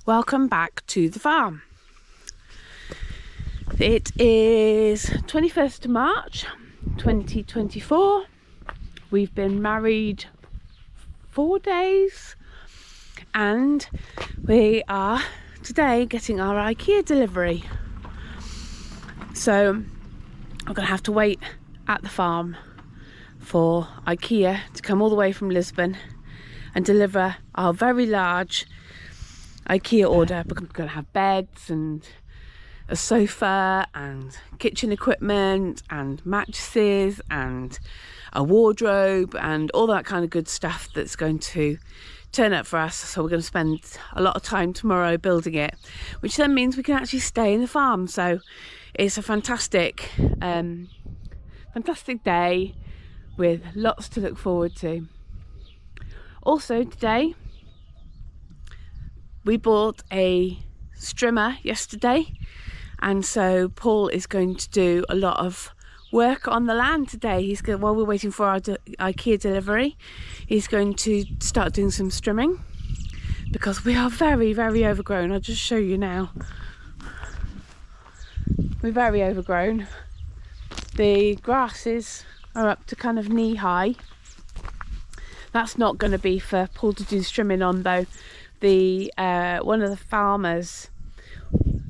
Welcome back to the farm. It is 21st of March 2024. We've been married 4 days and we are today getting our IKEA delivery. So I'm going to have to wait at the farm for IKEA to come all the way from Lisbon and deliver our very large IKEA order. We're going to have beds and a sofa and kitchen equipment and mattresses and a wardrobe and all that kind of good stuff that's going to turn up for us. So we're going to spend a lot of time tomorrow building it, which then means we can actually stay in the farm. So it's a fantastic day with lots to look forward to. Also today we bought a strimmer yesterday, and so Paul is going to do a lot of work on the land today. While we're waiting for our IKEA delivery, he's going to start doing some strimming because we are very, very overgrown. I'll just show you now. We're very overgrown. The grasses are up to kind of knee high. That's not going to be for Paul to do strimming on though. One of the farmers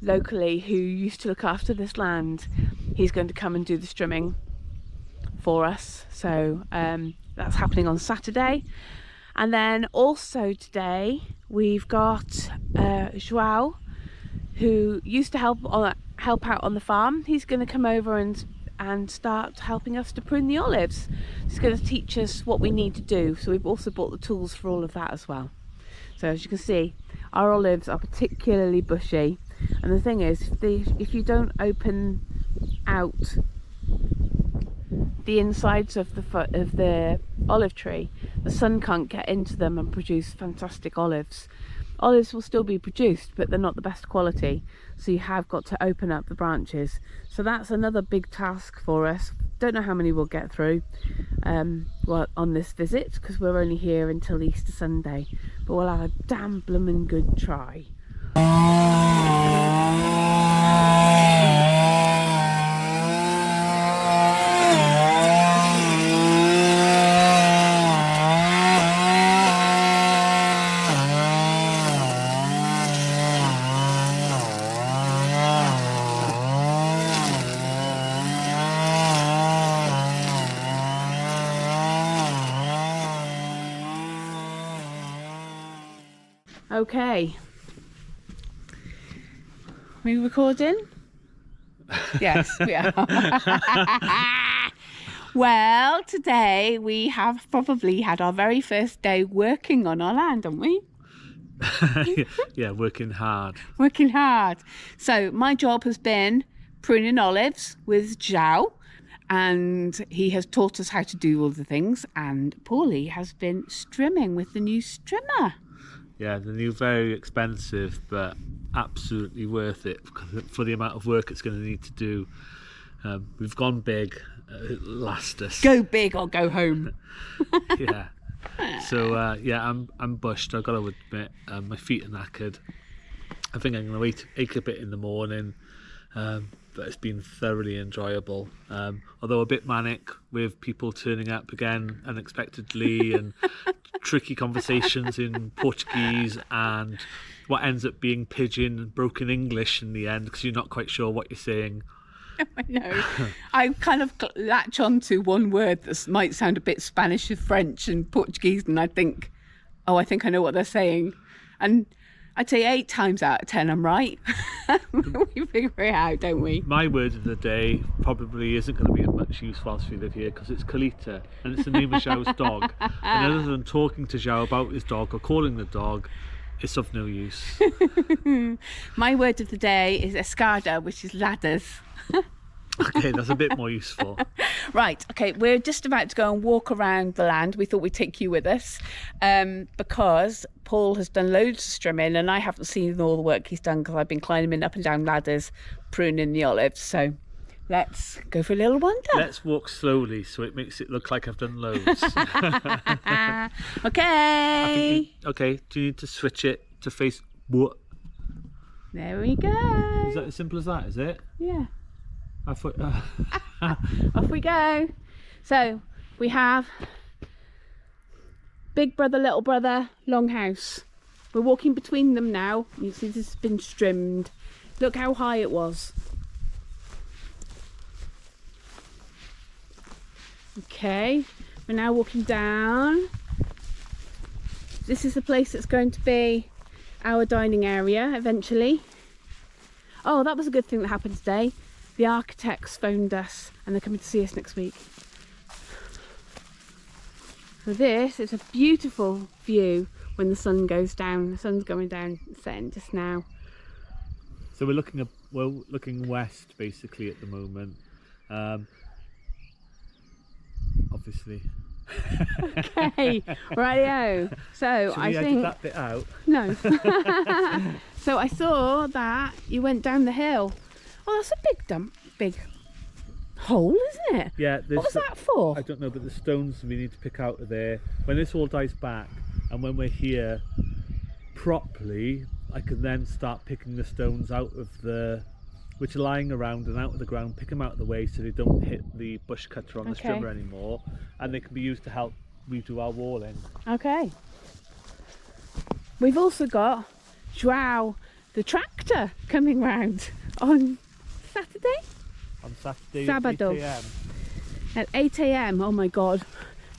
locally who used to look after this land, he's going to come and do the strimming for us. So that's happening on Saturday. And then also today we've got João, who used to help out on the farm. He's going to come over and start helping us to prune the olives. He's going to teach us what we need to do. So we've also bought the tools for all of that as well. So as you can see, our olives are particularly bushy, and the thing is, if you don't open out the insides of the olive tree, the sun can't get into them and produce fantastic olives. Olives will still be produced, but they're not the best quality, so you have got to open up the branches. So that's another big task for us. Don't know how many we'll get through on this visit, because we're only here until Easter Sunday, but we'll have a damn bloomin' good try. Okay, we recording? Yes, we are. Well, today we have probably had our very first day working on our land, haven't we? Yeah, working hard. Working hard. So my job has been pruning olives with João, and he has taught us how to do all the things, and Paulie has been strimming with the new strimmer. Yeah, the new, very expensive, but absolutely worth it for the amount of work it's going to need to do. We've gone big. It'll last us. Go big or go home. Yeah. So yeah, I'm bushed. I've got to admit, my feet are knackered. I think I'm going to ache a bit in the morning, but it's been thoroughly enjoyable. Although a bit manic with people turning up again unexpectedly and tricky conversations in Portuguese and what ends up being pidgin and broken English in the end because you're not quite sure what you're saying. I know. I kind of latch on to one word that might sound a bit Spanish and French and Portuguese, and I think I know what they're saying. And I'd say 8 times out of 10 I'm right. We figure it out, don't we? My word of the day probably isn't going to be of much use whilst we live here because it's Quinta and it's the name of João's dog. And other than talking to João about his dog or calling the dog, it's of no use. My word of the day is escada, which is ladders. Okay, that's a bit more useful. Right, okay, we're just about to go and walk around the land. We thought we'd take you with us because Paul has done loads of strimming and I haven't seen all the work he's done because I've been climbing up and down ladders, pruning the olives. So let's go for a little wander. Let's walk slowly so it makes it look like I've done loads. Okay. Okay, do you need to switch it to face... There we go. Is that as simple as that, is it? Yeah. I thought... Off we go. So we have big brother, little brother, longhouse. We're walking between them now. You see this has been trimmed. Look how high it was. Okay, we're now walking down. This is the place that's going to be our dining area eventually. Oh, that was a good thing that happened today. The architects phoned us and they're coming to see us next week. So this is a beautiful view when the sun goes down. The sun's going down, setting just now. So we're looking west basically at the moment. Obviously. Okay, rightio. So Should I we think edit that bit out? no. So I saw that you went down the hill. Oh, that's a big hole, isn't it? Yeah. What was that for? I don't know, but the stones we need to pick out of there. When this all dies back, and when we're here properly, I can then start picking the stones out of which are lying around and out of the ground, pick them out of the way so they don't hit the bush cutter on the strimmer anymore, and they can be used to help redo our walling. Okay. We've also got Joao, the tractor, coming round on Saturday? On Saturday Sábado. at 8 AM. At 8 AM, oh my god.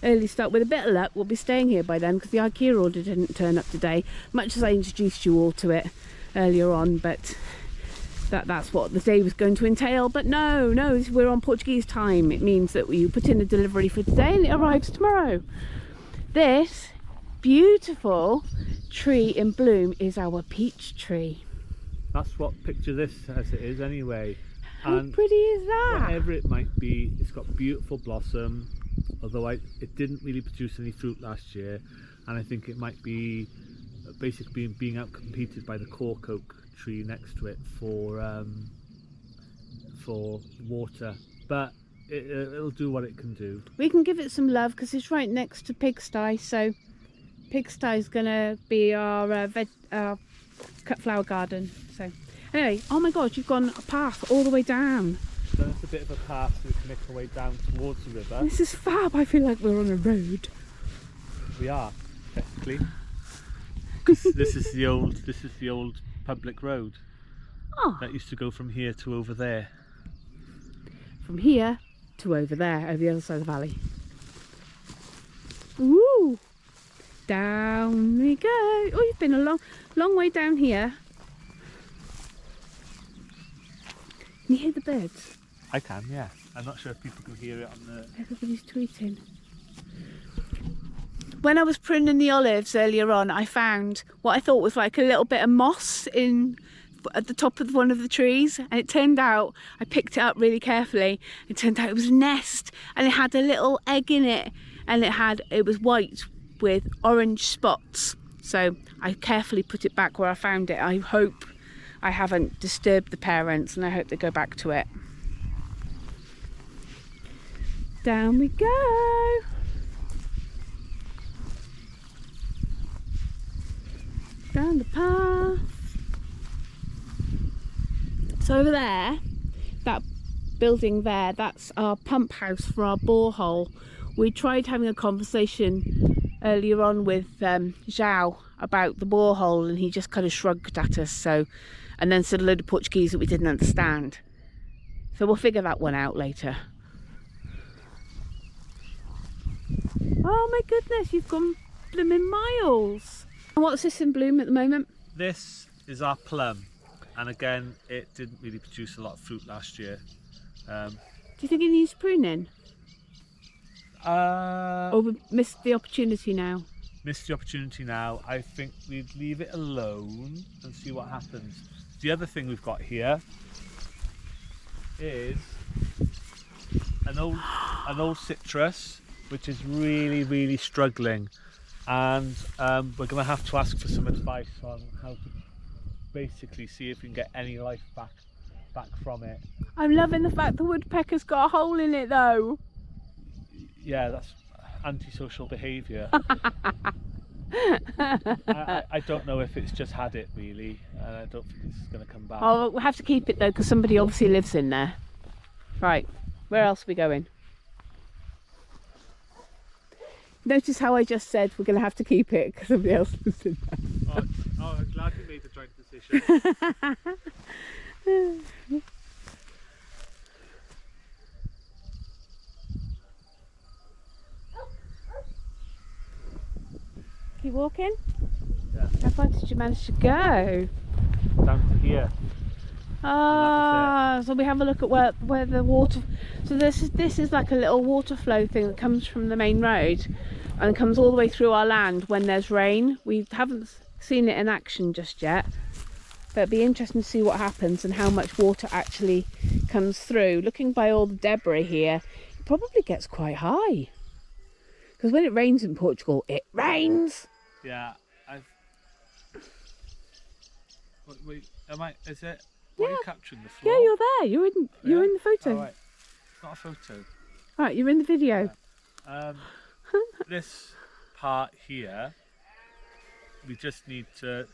Early start. With a bit of luck, we'll be staying here by then because the IKEA order didn't turn up today, much as I introduced you all to it earlier on, but that's what the day was going to entail. But no, we're on Portuguese time. It means that you put in a delivery for today and it arrives tomorrow. This beautiful tree in bloom is our peach tree. That's what picture this as it is anyway. How pretty is that? Whatever it might be, it's got beautiful blossom, although it didn't really produce any fruit last year, and I think it might be basically being outcompeted by the cork oak tree next to it for water, but it'll do what it can do. We can give it some love because it's right next to pigsty, so pigsty's gonna be our cut flower garden. So anyway, oh my god, you've gone a path all the way down. So it's a bit of a path so we can make our way down towards the river. This is fab. I feel like we're on a road. We are technically. This is the old public road that used to go from here to over there. From here to over there, over the other side of the valley. Woo! Down we go. Oh, you've been a long way down here. Can you hear the birds? I can, yeah. I'm not sure if people can hear it on the... Everybody's tweeting. When I was pruning the olives earlier on, I found what I thought was like a little bit of moss at the top of one of the trees, and it turned out, I picked it up really carefully, it turned out it was a nest, and it had a little egg in it, and it was white with orange spots. So I carefully put it back where I found it. I hope I haven't disturbed the parents, and I hope they go back to it. Down we go. Down the path. So over there, that building there, that's our pump house for our borehole. We tried having a conversation earlier on with Joao about the borehole, and he just kind of shrugged at us, and then said a load of Portuguese that we didn't understand. So we'll figure that one out later. Oh my goodness, you've gone blooming miles. And what's this in bloom at the moment? This is our plum, and again, it didn't really produce a lot of fruit last year. Do you think it needs pruning? Or we missed the opportunity now? Missed the opportunity now. I think we'd leave it alone and see what happens. The other thing we've got here is an old citrus, which is really struggling, and we're going to have to ask for some advice on how to basically see if we can get any life back from it. I'm loving the fact the woodpecker's got a hole in it though. Yeah, that's antisocial behaviour. I don't know if it's just had it really, and I don't think it's going to come back. Oh, we'll have to keep it though, because somebody obviously lives in there. Right, where else are we going? Notice how I just said we're going to have to keep it because somebody else lives in there. Oh, I'm glad we made the joint decision. Keep walking? Yeah. How far did you manage to go? Down to here. Ah, so we have a look at where the water. So this is like a little water flow thing that comes from the main road, and comes all the way through our land when there's rain. We haven't seen it in action just yet, but it'd be interesting to see what happens and how much water actually comes through. Looking by all the debris here, it probably gets quite high. Because when it rains in Portugal, it rains. Yeah, wait, is it? Why are you capturing the floor? Yeah, you're there. You're in the photo. Oh, right. It's not a photo. Right, you're in the video. Yeah. This part here, we just need to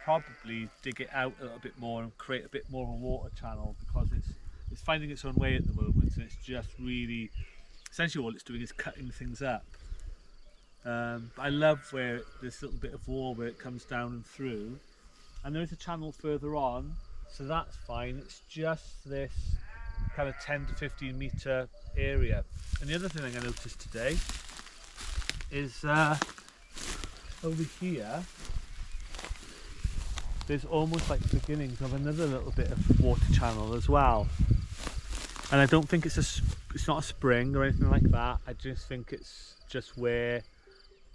probably dig it out a little bit more and create a bit more of a water channel, because it's finding its own way at the moment, and it's just really, essentially all it's doing is cutting things up. But I love where this little bit of wall where it comes down and through, and there is a channel further on, so that's fine. It's just this kind of 10 to 15 metre area. And the other thing I noticed today is over here there's almost like the beginnings of another little bit of water channel as well. And I don't think it's not a spring or anything like that. I just think it's just where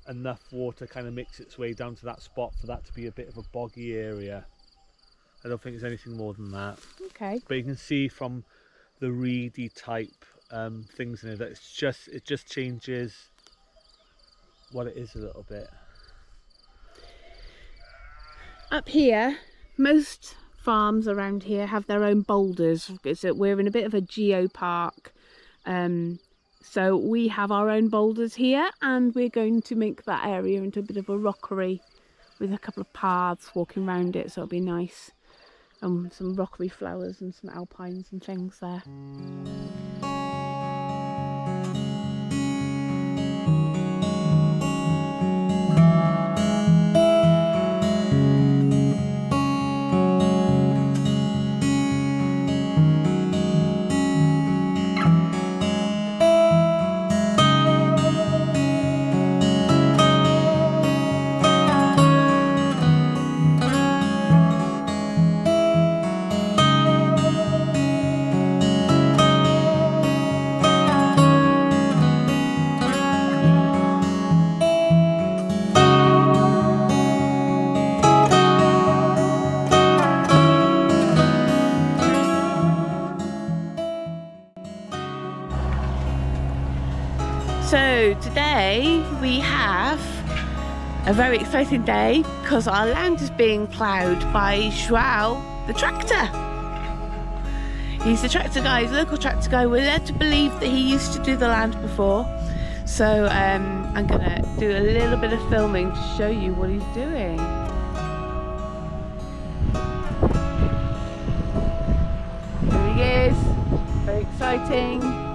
enough water kind of makes its way down to that spot for that to be a bit of a boggy area. I don't think it's anything more than that. Okay. But you can see from the reedy type things in it that it just changes what it is a little bit. Up here, most farms around here have their own boulders. We're in a bit of a geopark, so we have our own boulders here, and we're going to make that area into a bit of a rockery with a couple of paths walking around it, so it'll be nice. Some rockery flowers and some alpines and things there. So today we have a very exciting day because our land is being ploughed by João, the tractor. He's the tractor guy, he's a local tractor guy. We're led to believe that he used to do the land before. So I'm gonna do a little bit of filming to show you what he's doing. There he is, very exciting.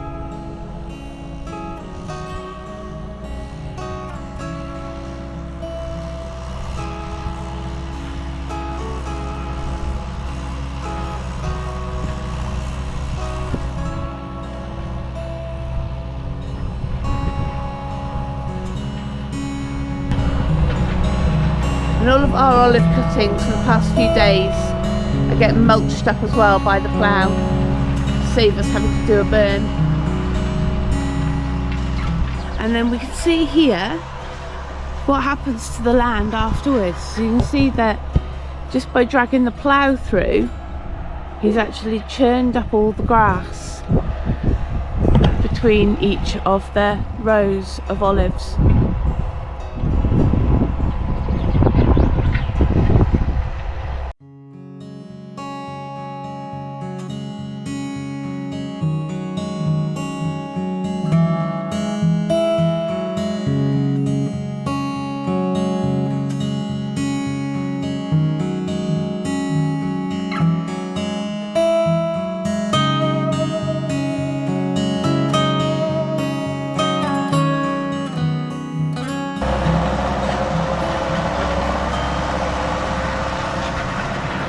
And all of our olive cuttings for the past few days are getting mulched up as well by the plough to save us having to do a burn. And then we can see here what happens to the land afterwards. So you can see that just by dragging the plough through, he's actually churned up all the grass between each of the rows of olives.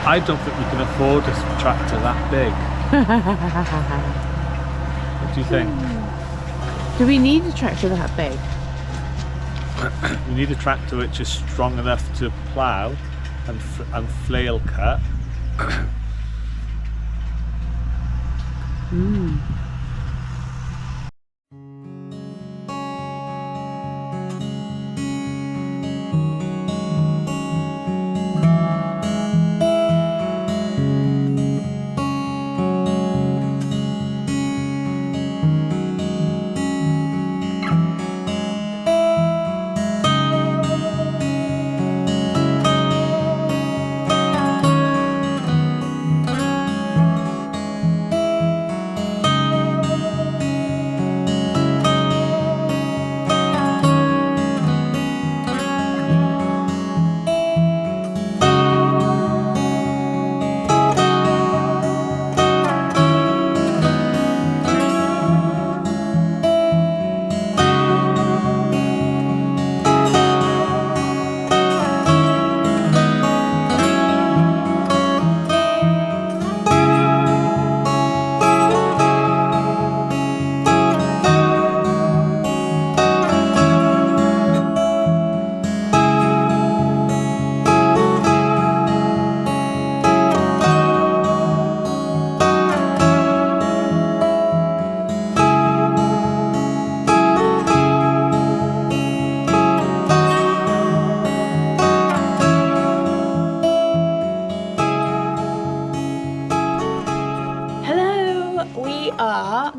I don't think we can afford a tractor that big. What do you think? Do we need a tractor that big? We need a tractor which is strong enough to plough and flail cut.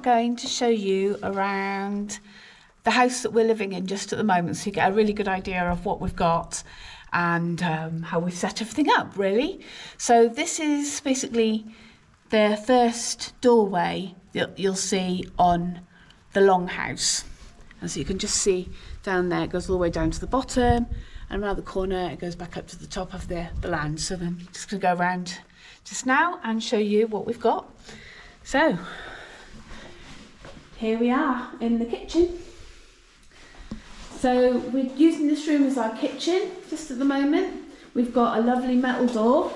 Going to show you around the house that we're living in just at the moment, so you get a really good idea of what we've got and how we've set everything up, really. So this is basically the first doorway that you'll see on the longhouse. And so you can just see down there, it goes all the way down to the bottom, and around the corner it goes back up to the top of the land. So then I'm just going to go around just now and show you what we've got. So here we are in the kitchen. So we're using this room as our kitchen just at the moment. We've got a lovely metal door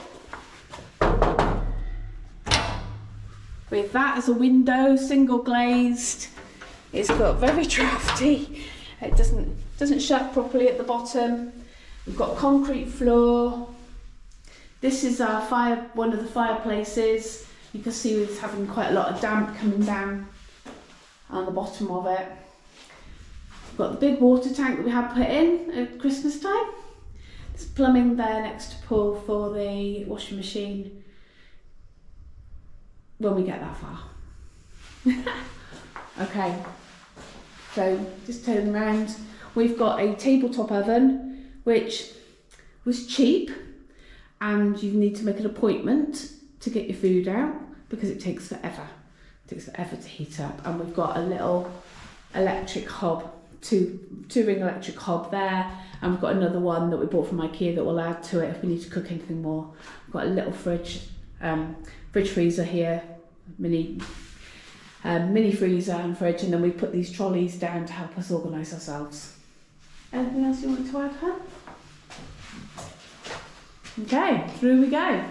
with that as a window, single glazed. It's got very drafty. It doesn't shut properly at the bottom. We've got concrete floor. This is our one of the fireplaces. You can see it's having quite a lot of damp coming down on the bottom of it. We've got the big water tank that we had put in at Christmas time. There's plumbing there next to pull for the washing machine when we get that far. Okay, so just turning around, we've got a tabletop oven which was cheap, and you need to make an appointment to get your food out because it takes forever. It takes forever to heat up. And we've got a little electric hob, two-ring electric hob there, and we've got another one that we bought from IKEA that we'll add to it if we need to cook anything more. We've got a little fridge freezer here, mini freezer and fridge, and then we put these trolleys down to help us organise ourselves. Anything else you want to add, hun? Okay, through we go.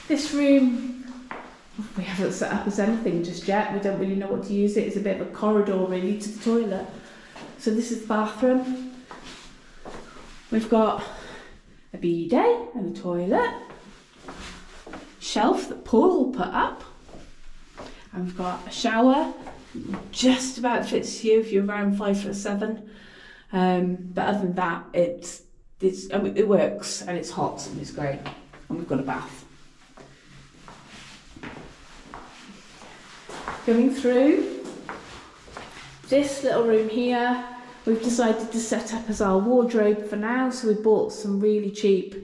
This room, we haven't set up as anything just yet. We don't really know what to use it. It's a bit of a corridor really to the toilet. So this is the bathroom. We've got a bidet and a toilet. Shelf that Paul will put up. And we've got a shower. Just about fits you if you're around 5'7". But other than that, it works and it's hot and it's great. And we've got a bath. Going through this little room here, we've decided to set up as our wardrobe for now. So we bought some really cheap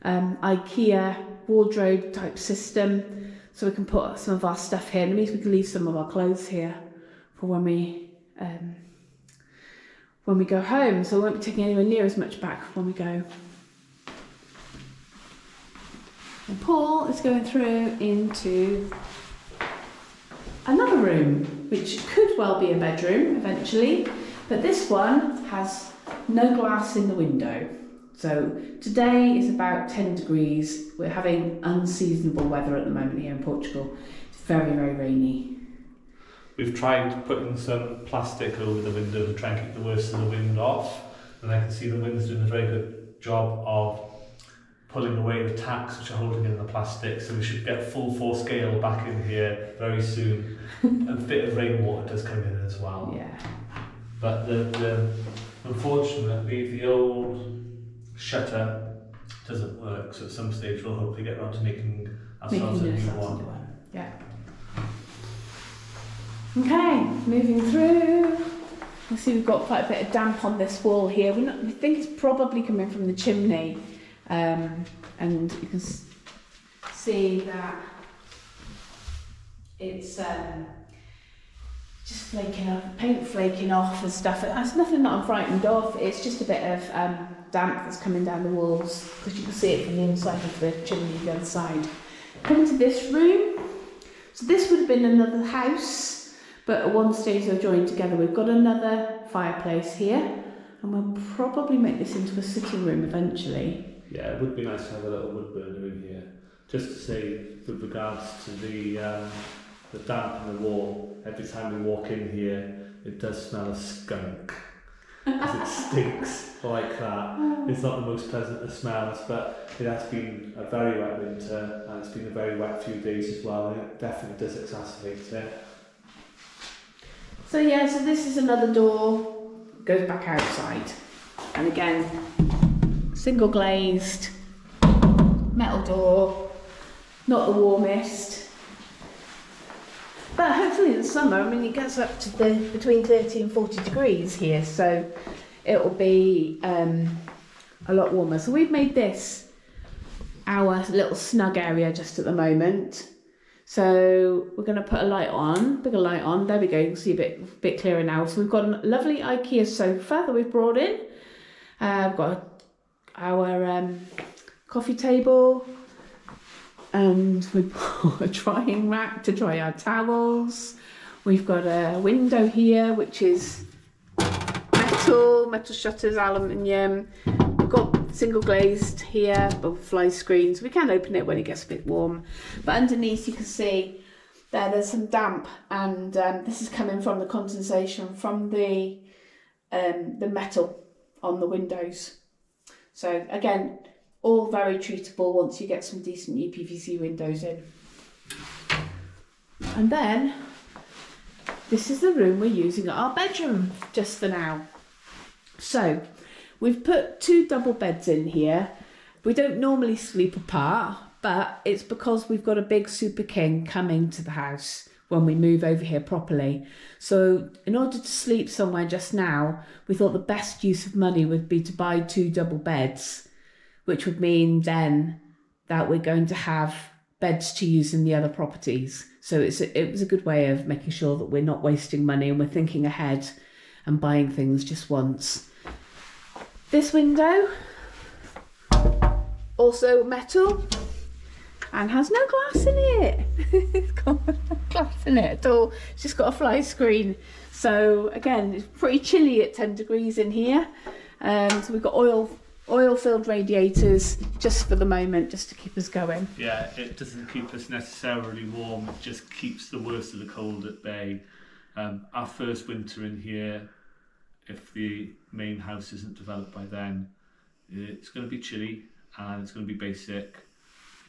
IKEA wardrobe type system, so we can put some of our stuff here. And it means we can leave some of our clothes here for when we go home. So we won't be taking anywhere near as much back when we go. And Paul is going through into another room, which could well be a bedroom eventually, but this one has no glass in the window. So today is about 10 degrees. We're having unseasonable weather at the moment here in Portugal. It's very, very rainy. We've tried putting some plastic over the window to try and keep the worst of the wind off, and I can see the wind's doing a very good job of pulling away the tacks which are holding in the plastic, so we should get full force gale back in here very soon. A bit of rainwater does come in as well. Yeah. But unfortunately the old shutter doesn't work, so at some stage we'll hopefully get around to making ourselves a new one. Yeah. Okay, moving through. You see we've got quite a bit of damp on this wall here. We think it's probably coming from the chimney, and you can see that it's just flaking off, paint flaking off and stuff. That's nothing that I'm frightened of. It's just a bit of damp that's coming down the walls, because you can see it from the inside of the chimney the other side. Come to this room. So this would have been another house, but at one stage they're joined together. We've got another fireplace here, and we'll probably make this into a sitting room eventually. Yeah, it would be nice to have a little wood burner in here. Just to say, with regards to the damp in the wall, every time we walk in here, it does smell of skunk. Because it stinks like that. It's not the most pleasant of smells, but it has been a very wet winter, and it's been a very wet few days as well, and it definitely does exacerbate it. So yeah, so this is another door, goes back outside. And again, single glazed, metal door, not the warmest. But hopefully in the summer, I mean, it gets up to between 30 and 40 degrees here, so it'll be a lot warmer. So we've made this our little snug area just at the moment. So we're going to put a light on, bigger light on. There we go, you can see a bit clearer now. So we've got a lovely IKEA sofa that we've brought in. We've got our coffee table, and we've got a drying rack to dry our towels. We've got a window here, which is metal shutters, aluminium. We've got single glazed here, but fly screens. We can open it when it gets a bit warm. But underneath you can see there's some damp, and this is coming from the condensation from the metal on the windows. So again, all very treatable once you get some decent UPVC windows in. And then this is the room we're using at our bedroom just for now. So we've put 2 double beds in here. We don't normally sleep apart, but it's because we've got a big super king coming to the house when we move over here properly. So in order to sleep somewhere just now, we thought the best use of money would be to buy 2 double beds, which would mean then that we're going to have beds to use in the other properties. So it was a good way of making sure that we're not wasting money and we're thinking ahead and buying things just once. This window, also metal, and has no glass in it. It's got no glass in it at all. It's just got a fly screen. So again, it's pretty chilly at 10 degrees in here. So we've got oil-filled radiators just for the moment, just to keep us going. Yeah, it doesn't keep us necessarily warm, it just keeps the worst of the cold at bay. Our first winter in here, if the main house isn't developed by then, it's going to be chilly and it's going to be basic.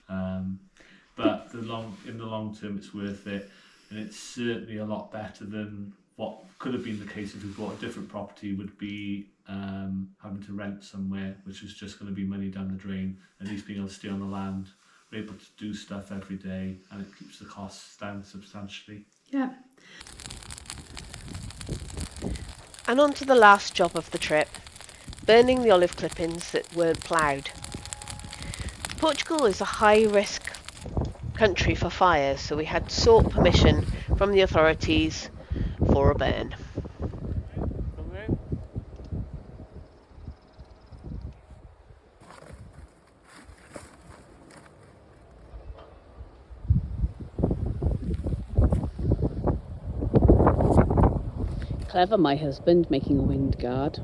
But in the long term, it's worth it, and it's certainly a lot better than what could have been the case if we bought a different property. Would be having to rent somewhere, which was just going to be money down the drain. At least being able to stay on the land, we're able to do stuff every day, and it keeps the costs down substantially. Yeah. And on to the last job of the trip, burning the olive clippings that weren't ploughed. Portugal is a high-risk country for fires, so we had sought permission from the authorities for a burn. Clever, my husband, making a wind guard.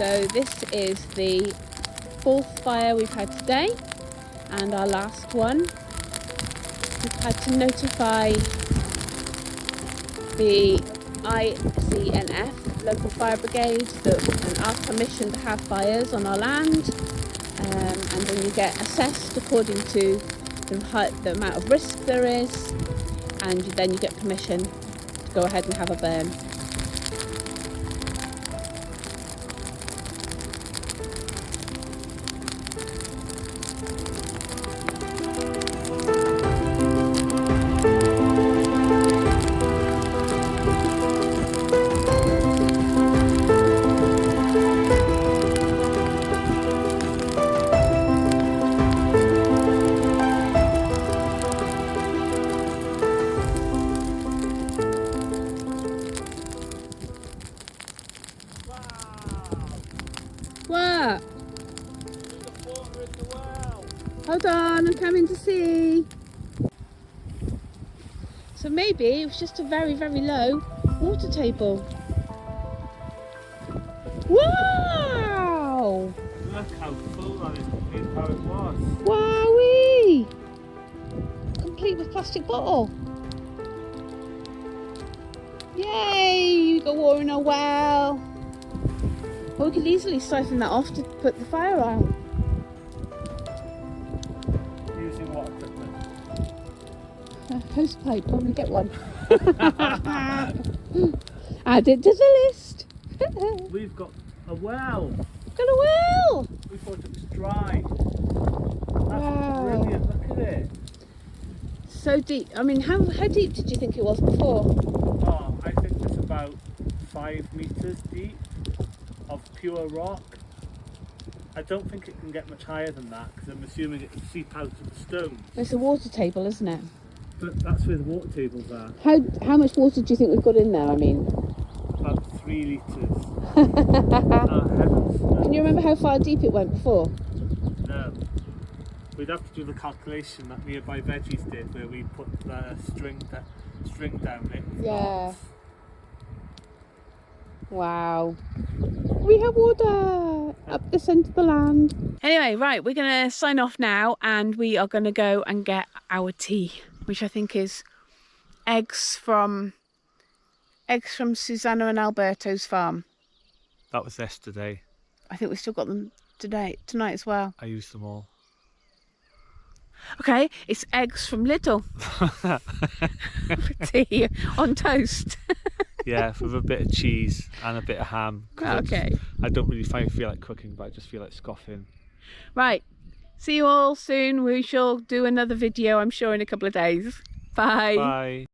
So this is the 4th fire we've had today, and our last one. We've had to notify the ICNF, local fire brigade, and ask permission to have fires on our land, and then you get assessed according to the amount of risk there is, and then you get permission to go ahead and have a burn. What? Hold on, I'm coming to see. So maybe it was just a very, very low water table. Wow! Look how full that is compared to how it was. Wowee! Complete with plastic bottle. Yay! You got water in a well. Well, we could easily siphon that off to put the fire out. Using what equipment? A hose pipe, I'm gonna get one. Add it to the list. We've got a well. Got a well. We thought it was dry. That's Wow. brilliant, look at it. So deep. I mean, how deep did you think it was before? Oh, I think it's about 5 metres deep of pure rock. I don't think it can get much higher than that because I'm assuming it will seep out of the stones. It's a water table, isn't it? But that's where the water tables are. How much water do you think we've got in there? I mean, About 3 litres. Oh, heavens. can you remember how far deep it went before? No. We'd have to do the calculation that nearby veggies did where we put the string down it. with Yeah. knots. Wow. We have water up this end of the land. Anyway, right, we're going to sign off now, and we are going to go and get our tea, which I think is eggs from Susanna and Alberto's farm. That was yesterday. I think we've still got them tonight as well. I used them all. Okay, it's eggs from Lidl for tea on toast. Yeah, with a bit of cheese and a bit of ham. 'Cause Okay. I don't really feel like cooking, but I just feel like scoffing. Right, see you all soon. We shall do another video, I'm sure, in a couple of days. Bye. Bye.